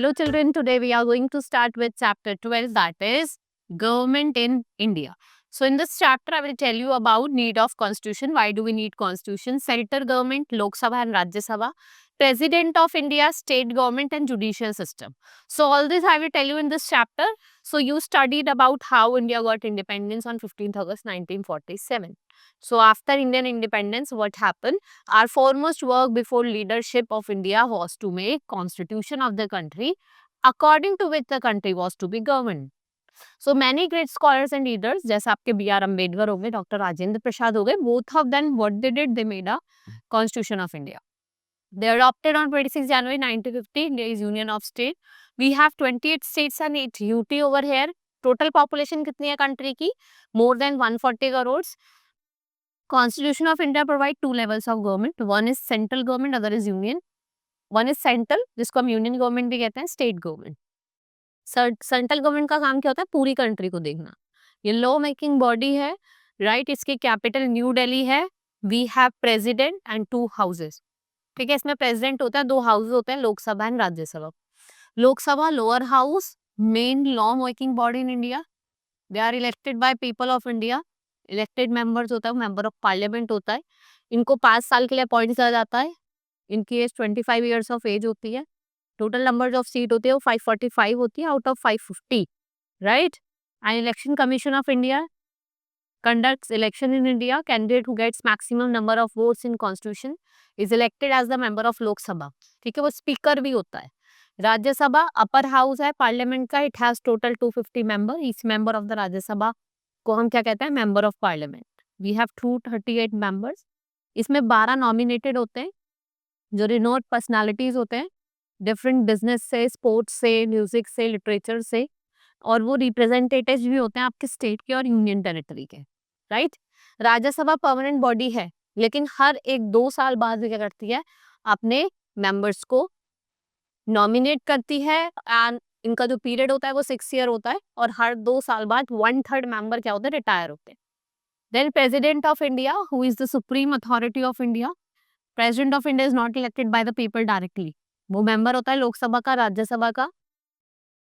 Hello children, today we are going to start with chapter 12, that is government in India. So in this chapter I will tell you about need of constitution, why do we need constitution, center government, Lok Sabha and Rajya Sabha, president of India, state government and judicial system. So all this I will tell you in this chapter. So you studied about how India got independence on 15th August 1947. So after Indian independence, what happened? Our foremost work before leadership of India was to make constitution of the country, according to which the country was to be governed. So many great scholars and leaders, जैसे आपके B.R. Ambedkar हो गए, Dr. Rajendra Prasad हो गए, both of them what they did, they made a constitution of India. They adopted on 26 January 1950 India's Union of State. We have 28 states and 8 UT over here. Total population कितनी है country की? More than 140 crores. Constitution of India provide two levels of government. One is central government, other is union. One is central, जिसको हम union government भी कहते हैं, state government. Central government का काम क्या होता है? पूरी कंट्री को देखना. ये लॉ मेकिंग बॉडी है, राइट. इसकी कैपिटल न्यू दिल्ली है. We have president and 2 houses. ठीक है, इसमें प्रेसिडेंट होता है, 2 हाउस होते हैं, Lok Sabha and Rajya Sabha. Lok Sabha lower house, main law making body in India. They are elected by people of India. Elected members होता है, मेंबर ऑफ पार्लियामेंट होता है. इनको 5 साल के लिए अपॉइंट किया जाता है. इनकी एज 25 ईयर्स ऑफ एज होती है. टोटल नंबर ऑफ सीट होती है वो 545 होती है out of 550, right. And election commission of India conducts election in India. Candidate who gets maximum number of votes in constitution is elected as the member of Lok Sabha. ठीक है, वो speaker भी होता है. राज्यसभा अपर हाउस है parliament का. It has total 250 member. Each member of the Rajya Sabha को हम क्या कहते हैं? Member of parliament. We have 238 members. इसमें 12 नॉमिनेटेड होते हैं जो रिनोड पर्सनालिटीज होते हैं, डिफरेंट बिजनेस से, स्पोर्ट्स से, म्यूजिक से, लिटरेचर से, और वो रिप्रेजेंटेटिव्स भी होते हैं आपके स्टेट के और यूनियन टेरिटरी के, राइट. राज्यसभा परमानेंट बॉडी है, लेकिन हर एक 2 साल बाद क्या करती है? अपने मेंबर्स को नॉमिनेट करती है. एंड इनका जो पीरियड होता है वो 6 ईयर होता है, और हर 2 साल बाद 1/3 मेंबर क्या होते हैं? रिटायर होते हैं. Then president of India, who is the supreme authority of India. President of India is not elected by the people directly. वो मेंबर होता है लोकसभा का, राज्यसभा का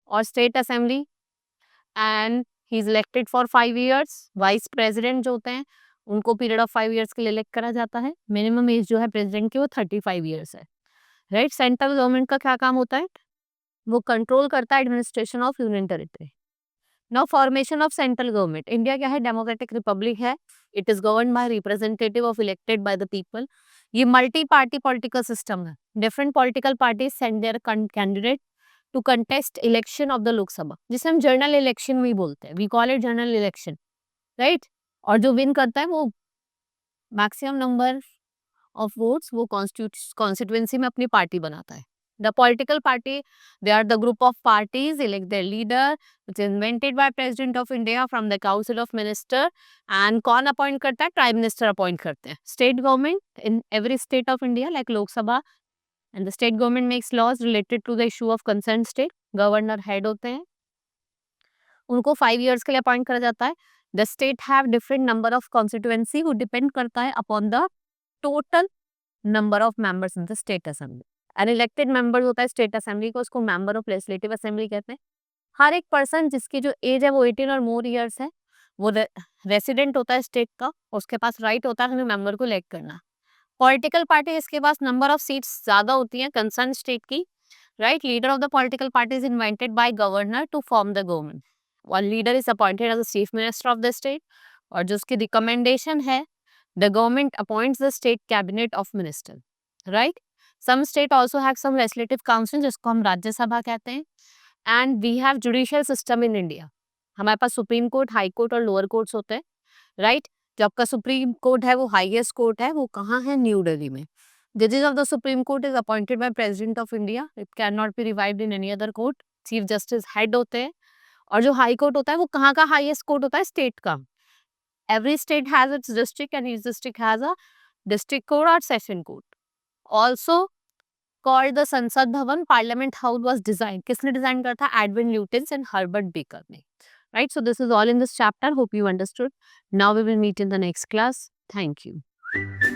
और state assembly. And he is elected for 5 years. Vice president जो होते हैं उनको पीरियड ऑफ 5 ईयर्स के लिए इलेक्ट करा जाता है. मिनिमम एज जो है प्रेसिडेंट की वो 35 ईयर्स है, राइट. सेंट्रल गवर्नमेंट का क्या काम होता है? वो कंट्रोल करता है administration of union territory. Now formation of central government. India क्या है? डेमोक्रेटिक रिपब्लिक है. It is govern by representative of elected by the people. ये मल्टी पार्टी पॉलिटिकल सिस्टम है. Different political parties send their candidate to contest election of the Lok Sabha, जिसे हम general election भी बोलते हैं. We call it general election, right. और जो win करता है वो मैक्सिमम नंबर ऑफ वोट्स वो कॉन्स्टिट्यूएंसी में अपनी पार्टी बनाता है. The political party, they are the group of parties elect their leader, which is invented by President of India from the Council of Minister. And कौन appoint करता है? Prime minister appoint करते हैं. State government in every state of India like Lok Sabha and the state government makes laws related to the issue of concern state. Governor head होते हैं, उनको 5 years के लिए अपॉइंट करा जाता है. The state have different number of constituency वो depend करता है upon the total number of members in the state assembly. An elected member होता है स्टेट असेंबली को, उसको मेंबर ऑफ लेजिस्लेटिव असेंबली कहते हैं. हर एक पर्सन जिसकी जो एज है वो 18 और मोर ईयर्स है, वो रेसिडेंट होता है स्टेट का, उसके पास राइट होता है मेंबर को इलेक्ट करना. पॉलिटिकल पार्टी इसके पास नंबर ऑफ सीट्स ज्यादा होती हैं कंसर्न स्टेट की, right. Leader of the political party is invented by governor to form the government. One leader is appointed as the chief minister of the state, और जो उसकी recommendation है the government appoints the state cabinet of minister, right. Some state also have some legislative council जिसको हम राज्यसभा कहते हैं. And we have judicial system in India. हमारे पास सुप्रीम कोर्ट, हाई कोर्ट और लोअर कोर्ट्स होते हैं, राइट. जो आपका सुप्रीम कोर्ट है वो हाईएस्ट कोर्ट है, वो कहाँ है? न्यू दिल्ली में. जजेस of the supreme court is appointed by president of India. It can not be revived in any other court. Chief justice head होते हैं. और जो हाई कोर्ट होता है वो कहाँ का हाईएस्ट कोर्ट होता है? स्टेट का. Every state has its district and each district has a district court और session court. Also called the Sansad Bhavan. Parliament House was designed. किसने डिजाइन करा था? Edwin Lutyens and Herbert Baker ने, right. So this is all in this chapter. Hope you understood. Now we will meet in the next class. Thank you.